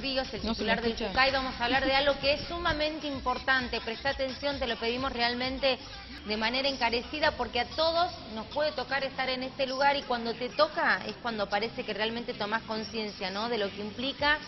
Ríos, el titular del CUCAI. Vamos a hablar de algo que es sumamente importante. Presta atención, te lo pedimos realmente de manera encarecida, porque a todos nos puede tocar estar en este lugar y cuando te toca es cuando parece que realmente tomás conciencia, ¿no?, de lo que implica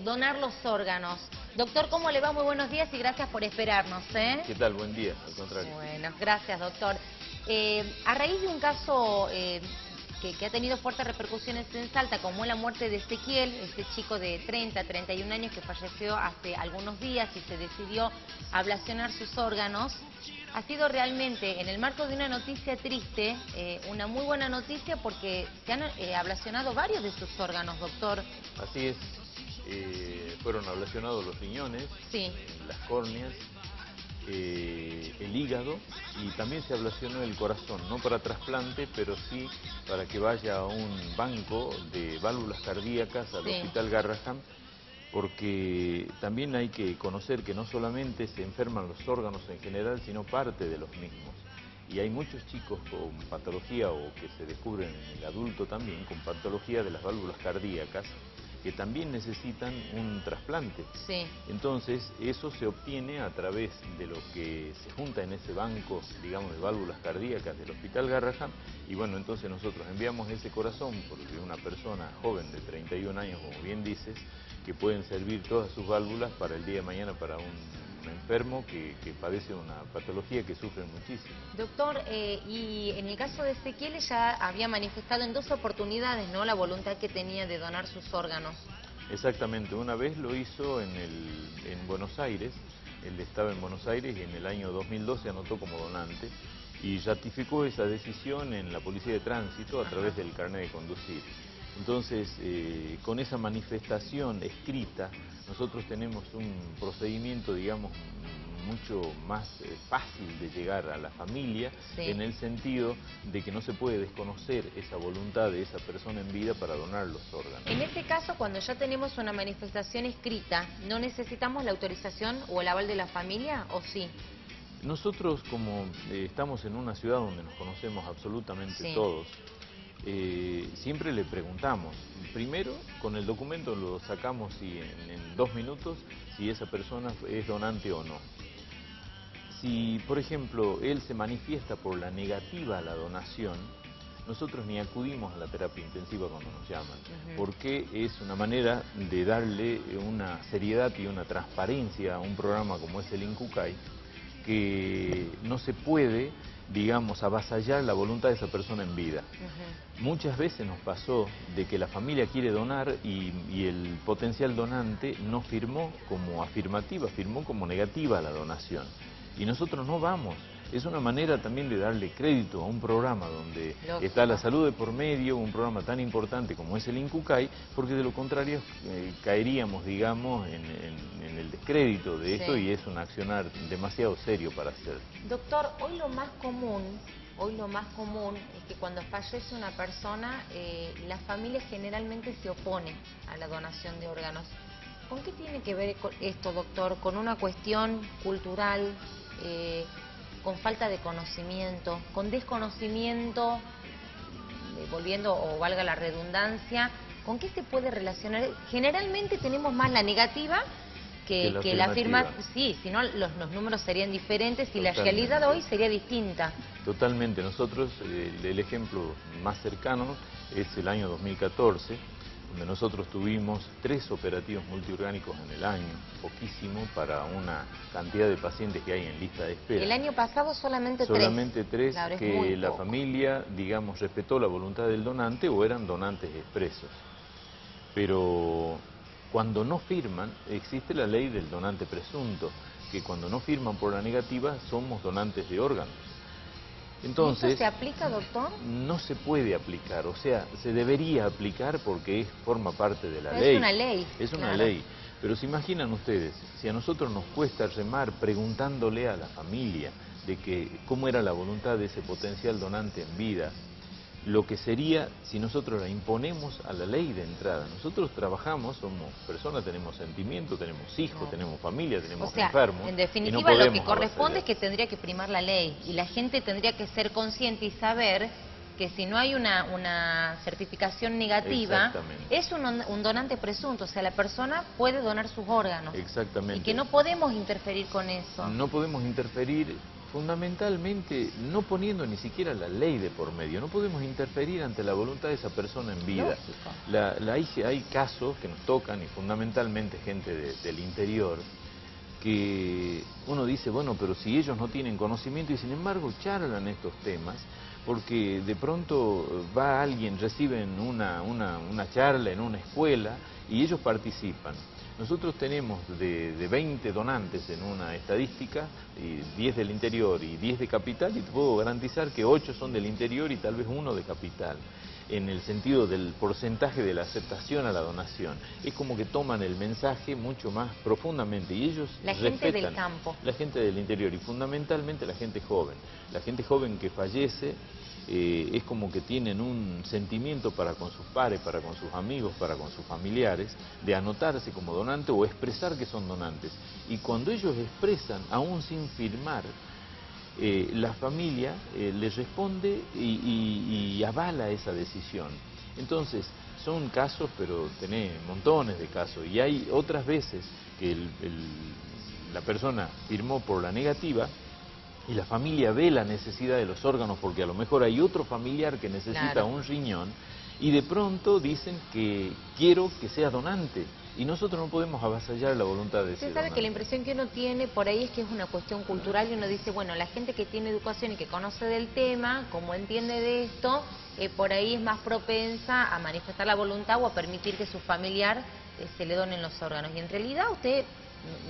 donar los órganos. Doctor, ¿cómo le va? Muy buenos días y gracias por esperarnos, ¿eh? ¿Qué tal? Buen día, al contrario. Bueno, gracias, doctor. A raíz de un caso que ha tenido fuertes repercusiones en Salta, como la muerte de Ezequiel, este chico de 31 años que falleció hace algunos días y se decidió ablacionar sus órganos, ha sido realmente, en el marco de una noticia triste, una muy buena noticia porque se han ablacionado varios de sus órganos, doctor. Así es. Fueron ablacionados los riñones, sí, las córneas, el hígado, y también se ablacionó el corazón, no para trasplante, pero sí para que vaya a un banco de válvulas cardíacas al Hospital Garrahan, porque también hay que conocer que no solamente se enferman los órganos en general, sino parte de los mismos. Y hay muchos chicos con patología, o que se descubren en el adulto también, con patología de las válvulas cardíacas, que también necesitan un trasplante. Sí. Entonces, eso se obtiene a través de lo que se junta en ese banco, digamos, de válvulas cardíacas del Hospital Garrahan, y bueno, entonces nosotros enviamos ese corazón, porque una persona joven de 31 años, como bien dices, que pueden servir todas sus válvulas para el día de mañana para un enfermo que padece una patología que sufre muchísimo. Doctor, y en el caso de Ezequiel ya había manifestado en 2 oportunidades, ¿no?, la voluntad que tenía de donar sus órganos. Exactamente, una vez lo hizo en Buenos Aires, él estaba en Buenos Aires y en el año 2002 se anotó como donante y ratificó esa decisión en la Policía de Tránsito a través del carnet de conducir. Entonces, con esa manifestación escrita, nosotros tenemos un procedimiento, digamos, mucho más fácil de llegar a la familia, en el sentido de que no se puede desconocer esa voluntad de esa persona en vida para donar los órganos. En este caso, cuando ya tenemos una manifestación escrita, ¿no necesitamos la autorización o el aval de la familia, o sí? Nosotros, como estamos en una ciudad donde nos conocemos absolutamente todos, siempre le preguntamos, primero con el documento lo sacamos y en 2 minutos si esa persona es donante o no. Si, por ejemplo, él se manifiesta por la negativa a la donación, nosotros ni acudimos a la terapia intensiva cuando nos llaman, porque es una manera de darle una seriedad y una transparencia a un programa como es el INCUCAI, que no se puede, digamos, avasallar la voluntad de esa persona en vida. Muchas veces nos pasó de que la familia quiere donar y el potencial donante no firmó como afirmativa, firmó como negativa a la donación. Y nosotros no vamos. Es una manera también de darle crédito a un programa donde está la salud de por medio, un programa tan importante como es el INCUCAI, porque de lo contrario caeríamos, digamos, en el descrédito de esto, y es un accionar demasiado serio para hacer. Doctor, hoy lo más común es que cuando fallece una persona, la familia generalmente se opone a la donación de órganos. ¿Con qué tiene que ver esto, doctor? ¿Con una cuestión cultural, con falta de conocimiento, con desconocimiento, volviendo o valga la redundancia? ¿Con qué se puede relacionar? Generalmente tenemos más la negativa que la afirmativa. Sí, si no los números serían diferentes y la realidad hoy sería distinta. Totalmente. Nosotros, el ejemplo más cercano es el año 2014, donde nosotros tuvimos 3 operativos multiorgánicos en el año, poquísimo para una cantidad de pacientes que hay en lista de espera. El año pasado solamente 3. Solamente 3, claro, que la familia, digamos, respetó la voluntad del donante o eran donantes expresos. Pero cuando no firman, existe la ley del donante presunto, que cuando no firman por la negativa somos donantes de órganos. Entonces, ¿eso se aplica, doctor? No se puede aplicar, o sea, se debería aplicar porque forma parte de la ley. Es una ley. Es una ley. Pero se imaginan ustedes, si a nosotros nos cuesta remar preguntándole a la familia de que cómo era la voluntad de ese potencial donante en vida, lo que sería si nosotros la imponemos a la ley de entrada. Nosotros trabajamos, somos personas, tenemos sentimientos, tenemos hijos, tenemos familia, tenemos enfermos. En definitiva, lo que corresponde es que tendría que primar la ley y la gente tendría que ser consciente y saber que si no hay una certificación negativa, es un donante presunto, o sea, la persona puede donar sus órganos. Exactamente. Y que no podemos interferir con eso. No podemos interferir, fundamentalmente, no poniendo ni siquiera la ley de por medio, no podemos interferir ante la voluntad de esa persona en vida. Hay casos que nos tocan, y fundamentalmente gente del interior, que uno dice, bueno, pero si ellos no tienen conocimiento, y sin embargo charlan estos temas, porque de pronto va alguien, reciben una charla en una escuela y ellos participan. Nosotros tenemos de 20 donantes en una estadística, 10 del interior y 10 de capital, y te puedo garantizar que 8 son del interior y tal vez 1 de capital, en el sentido del porcentaje de la aceptación a la donación. Es como que toman el mensaje mucho más profundamente, y ellos la gente del campo, la gente del interior, y fundamentalmente la gente joven que fallece. Es como que tienen un sentimiento para con sus pares, para con sus amigos, para con sus familiares, de anotarse como donante o expresar que son donantes. Y cuando ellos expresan, aún sin firmar, la familia les responde y avala esa decisión. Entonces, son casos, pero tenés montones de casos. Y hay otras veces que la persona firmó por la negativa, y la familia ve la necesidad de los órganos porque a lo mejor hay otro familiar que necesita un riñón, y de pronto dicen que quiero que sea donante, y nosotros no podemos avasallar la voluntad de ese donante. Usted sabe que la impresión que uno tiene por ahí es que es una cuestión cultural, y uno dice, bueno, la gente que tiene educación y que conoce del tema, como entiende de esto, por ahí es más propensa a manifestar la voluntad o a permitir que su familiar se le donen los órganos. Y en realidad usted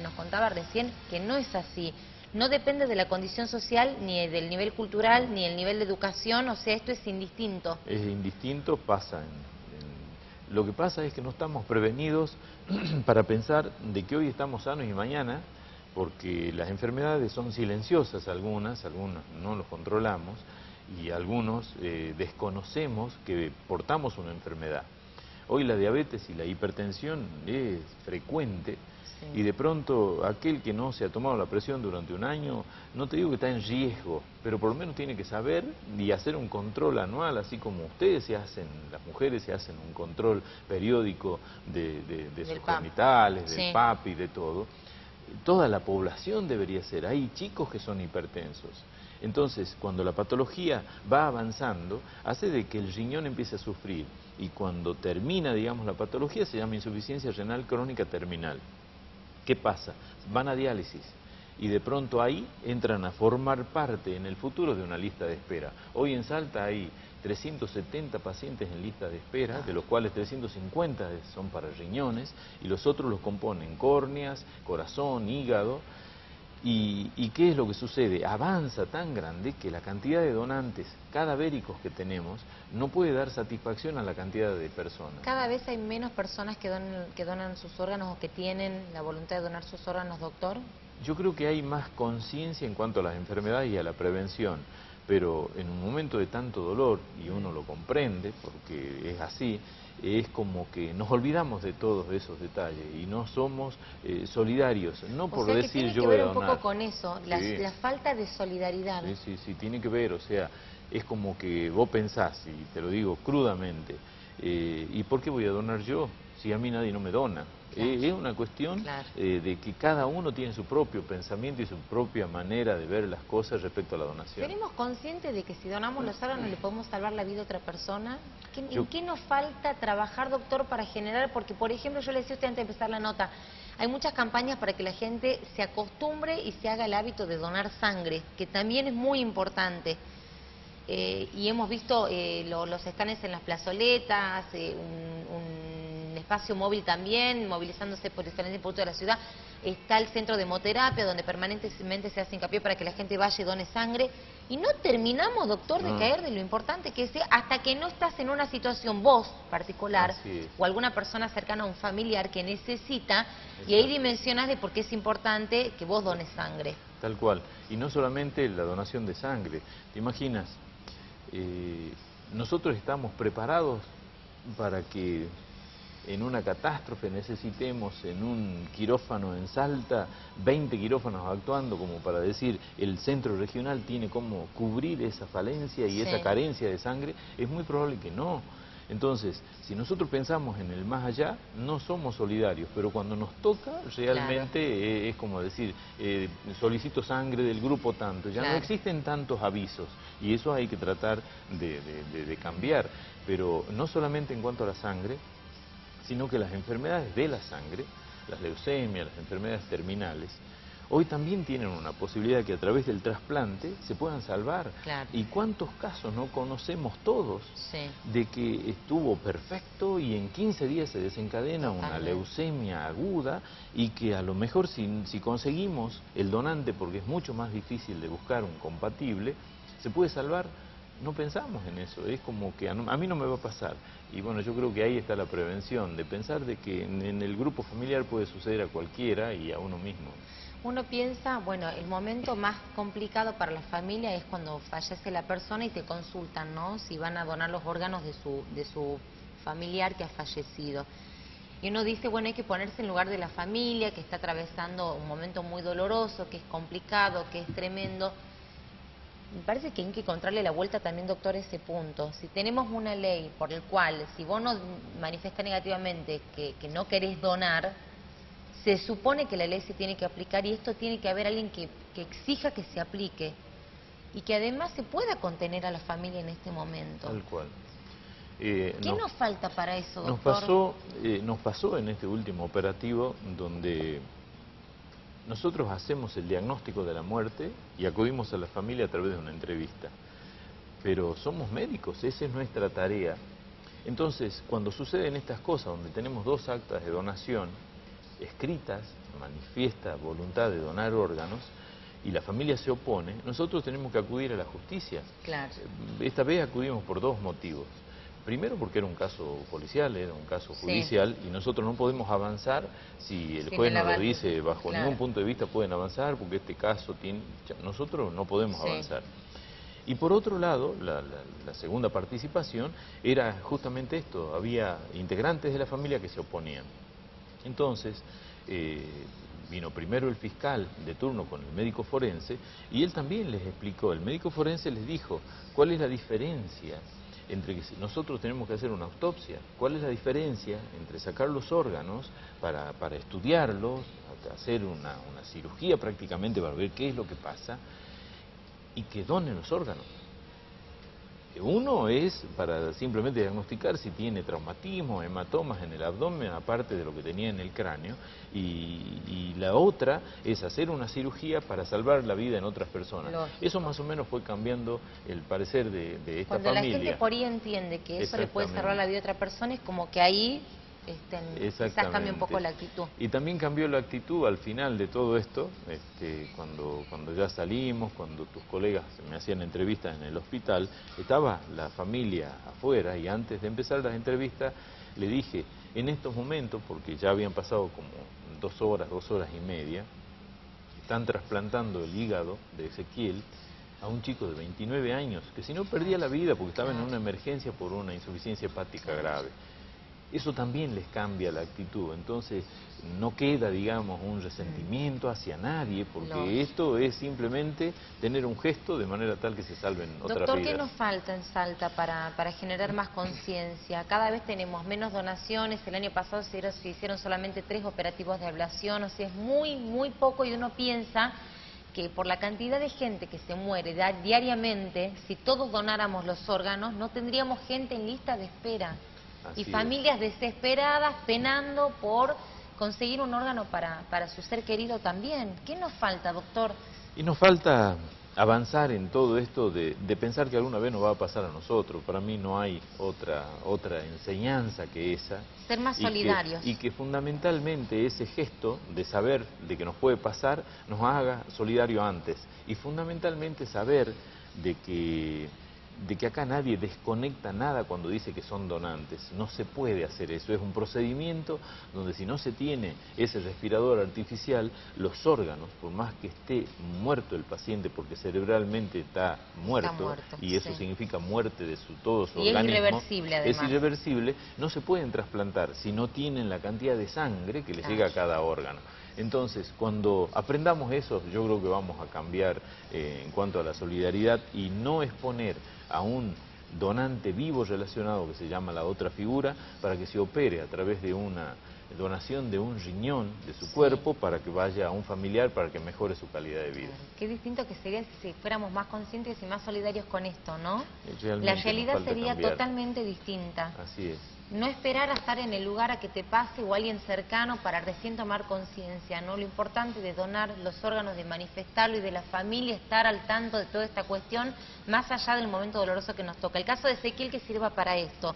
nos contaba recién que no es así. No depende de la condición social, ni del nivel cultural, ni el nivel de educación, o sea, esto es indistinto. Es indistinto, pasa lo que pasa es que no estamos prevenidos para pensar de que hoy estamos sanos y mañana, porque las enfermedades son silenciosas, algunas no los controlamos, y algunos desconocemos que portamos una enfermedad. Hoy la diabetes y la hipertensión es frecuente. Y de pronto aquel que no se ha tomado la presión durante un año, no te digo que está en riesgo, pero por lo menos tiene que saber y hacer un control anual, así como ustedes se hacen, las mujeres se hacen un control periódico de sus genitales, del PAP y de todo. Toda la población debería ser. Hay chicos que son hipertensos. Entonces, cuando la patología va avanzando, hace de que el riñón empiece a sufrir. Y cuando termina, digamos, la patología, se llama insuficiencia renal crónica terminal. ¿Qué pasa? Van a diálisis y de pronto ahí entran a formar parte en el futuro de una lista de espera. Hoy en Salta hay 370 pacientes en lista de espera, de los cuales 350 son para riñones, y los otros los componen córneas, corazón, hígado. ¿Y qué es lo que sucede? Avanza tan grande que la cantidad de donantes cadavéricos que tenemos no puede dar satisfacción a la cantidad de personas. ¿Cada vez hay menos personas que donan sus órganos o que tienen la voluntad de donar sus órganos, doctor? Yo creo que hay más conciencia en cuanto a las enfermedades y a la prevención, pero en un momento de tanto dolor, y uno lo comprende porque es así, es como que nos olvidamos de todos esos detalles y no somos solidarios, no por decir yo voy a donar. Tiene que ver un poco con eso, la falta de solidaridad. Sí, tiene que ver, o sea, es como que vos pensás, y te lo digo crudamente, ¿y por qué voy a donar yo si a mí nadie no me dona? Es una cuestión de que cada uno tiene su propio pensamiento y su propia manera de ver las cosas respecto a la donación. ¿Tenemos conscientes de que si donamos los órganos le podemos salvar la vida a otra persona? ¿En qué nos falta trabajar, doctor, para generar? Porque, por ejemplo, yo le decía a usted antes de empezar la nota, hay muchas campañas para que la gente se acostumbre y se haga el hábito de donar sangre, que también es muy importante. Y hemos visto los escanes en las plazoletas, un espacio móvil también, movilizándose por diferentes puntos de la ciudad. Está el centro de hemoterapia, donde permanentemente se hace hincapié para que la gente vaya y done sangre. Y no terminamos, doctor, de caer de lo importante que es, hasta que no estás en una situación vos particular o alguna persona cercana a un familiar que necesita, y ahí dimensionas de por qué es importante que vos dones sangre. Tal cual. Y no solamente la donación de sangre. ¿Te imaginas? Nosotros estamos preparados para que en una catástrofe necesitemos en un quirófano en Salta 20 quirófanos actuando como para decir el centro regional tiene como cubrir esa falencia y esa carencia de sangre, es muy probable que no. Entonces, si nosotros pensamos en el más allá, no somos solidarios, pero cuando nos toca, realmente es como decir, solicito sangre del grupo tanto, ya no existen tantos avisos, y eso hay que tratar de cambiar, pero no solamente en cuanto a la sangre, sino que las enfermedades de la sangre, las leucemias, las enfermedades terminales, hoy también tienen una posibilidad que a través del trasplante se puedan salvar. ¿Y cuántos casos no conocemos todos de que estuvo perfecto y en 15 días se desencadena una leucemia aguda y que a lo mejor si conseguimos el donante, porque es mucho más difícil de buscar un compatible, se puede salvar? No pensamos en eso, es como que a mí no me va a pasar. Y bueno, yo creo que ahí está la prevención, de pensar de que en el grupo familiar puede suceder a cualquiera y a uno mismo. Uno piensa, bueno, el momento más complicado para la familia es cuando fallece la persona y te consultan, ¿no? Si van a donar los órganos de su familiar que ha fallecido. Y uno dice, bueno, hay que ponerse en lugar de la familia que está atravesando un momento muy doloroso, que es complicado, que es tremendo. Me parece que hay que encontrarle la vuelta también, doctor, a ese punto. Si tenemos una ley por la cual, si vos no manifestás negativamente que no querés donar, se supone que la ley se tiene que aplicar y esto tiene que haber alguien que exija que se aplique y que además se pueda contener a la familia en este momento. Tal cual. ¿Qué nos falta para eso, doctor? Nos pasó en este último operativo donde nosotros hacemos el diagnóstico de la muerte y acudimos a la familia a través de una entrevista. Pero somos médicos, esa es nuestra tarea. Entonces, cuando suceden estas cosas, donde tenemos 2 actas de donación escritas, manifiesta voluntad de donar órganos, y la familia se opone, nosotros tenemos que acudir a la justicia. Esta vez acudimos por 2 motivos. Primero porque era un caso policial, era un caso judicial, y nosotros no podemos avanzar si el juez no lo dice bajo ningún punto de vista pueden avanzar, porque este caso tiene... Nosotros no podemos avanzar. Y por otro lado, la segunda participación era justamente esto, había integrantes de la familia que se oponían. Entonces, vino primero el fiscal de turno con el médico forense y él también les explicó, el médico forense les dijo cuál es la diferencia entre que nosotros tenemos que hacer una autopsia, cuál es la diferencia entre sacar los órganos para estudiarlos, hacer una cirugía prácticamente para ver qué es lo que pasa y que donen los órganos. Uno es para simplemente diagnosticar si tiene traumatismo, hematomas en el abdomen, aparte de lo que tenía en el cráneo, y la otra es hacer una cirugía para salvar la vida en otras personas. Eso más o menos fue cambiando el parecer de esta familia. Cuando la gente por ahí entiende que eso le puede salvar la vida a otra persona, es como que ahí... quizás cambia un poco la actitud. Y también cambió la actitud al final de todo esto, cuando ya salimos, cuando tus colegas me hacían entrevistas en el hospital, estaba la familia afuera y antes de empezar las entrevistas le dije, en estos momentos, porque ya habían pasado como 2 horas, 2 horas y media, están trasplantando el hígado de Ezequiel a un chico de 29 años, que si no perdía la vida porque estaba en una emergencia por una insuficiencia hepática grave. Eso también les cambia la actitud, entonces no queda, digamos, un resentimiento hacia nadie, porque esto es simplemente tener un gesto de manera tal que se salven otras vidas. Doctor, ¿qué nos falta en Salta para generar más conciencia? Cada vez tenemos menos donaciones, el año pasado se hicieron solamente 3 operativos de ablación, o sea, es muy, muy poco y uno piensa que por la cantidad de gente que se muere diariamente, si todos donáramos los órganos, no tendríamos gente en lista de espera. Y familias desesperadas, penando por conseguir un órgano para su ser querido también. ¿Qué nos falta, doctor? Y nos falta avanzar en todo esto de pensar que alguna vez nos va a pasar a nosotros. Para mí no hay otra enseñanza que esa. Ser más solidarios. Y que fundamentalmente ese gesto de saber de que nos puede pasar nos haga solidario antes. Y fundamentalmente saber de que de que acá nadie desconecta nada cuando dice que son donantes. No se puede hacer eso, es un procedimiento donde si no se tiene ese respirador artificial, los órganos, por más que esté muerto el paciente, porque cerebralmente está muerto y eso significa muerte de todo su organismo, es irreversible además. Es irreversible, no se pueden trasplantar si no tienen la cantidad de sangre que les llega a cada órgano. Entonces, cuando aprendamos eso, yo creo que vamos a cambiar en cuanto a la solidaridad y no exponer a un donante vivo relacionado, que se llama la otra figura, para que se opere a través de una donación de un riñón de su cuerpo para que vaya a un familiar para que mejore su calidad de vida. Qué distinto que sería si fuéramos más conscientes y más solidarios con esto, ¿no? Realmente la realidad sería cambiar. Totalmente distinta. Así es. No esperar a estar en el lugar a que te pase o alguien cercano para recién tomar conciencia, ¿no? Lo importante de donar los órganos, de manifestarlo y de la familia estar al tanto de toda esta cuestión, más allá del momento doloroso que nos toca. El caso de Ezequiel que sirva para esto.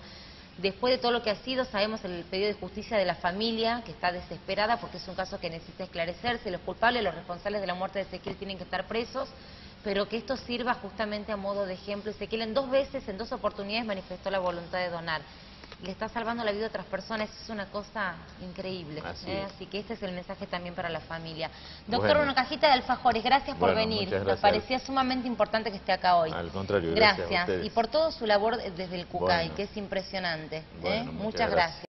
Después de todo lo que ha sido, sabemos el pedido de justicia de la familia, que está desesperada porque es un caso que necesita esclarecerse. Los culpables, los responsables de la muerte de Ezequiel tienen que estar presos, pero que esto sirva justamente a modo de ejemplo. Ezequiel en 2 veces, en 2 oportunidades manifestó la voluntad de donar. Le está salvando la vida a otras personas, es una cosa increíble. Así que este es el mensaje también para la familia. Doctor, una cajita de alfajores, gracias por venir. Nos parecía sumamente importante que esté acá hoy. Al contrario, gracias. Y por toda su labor desde el CUCAI, que es impresionante. Muchas gracias.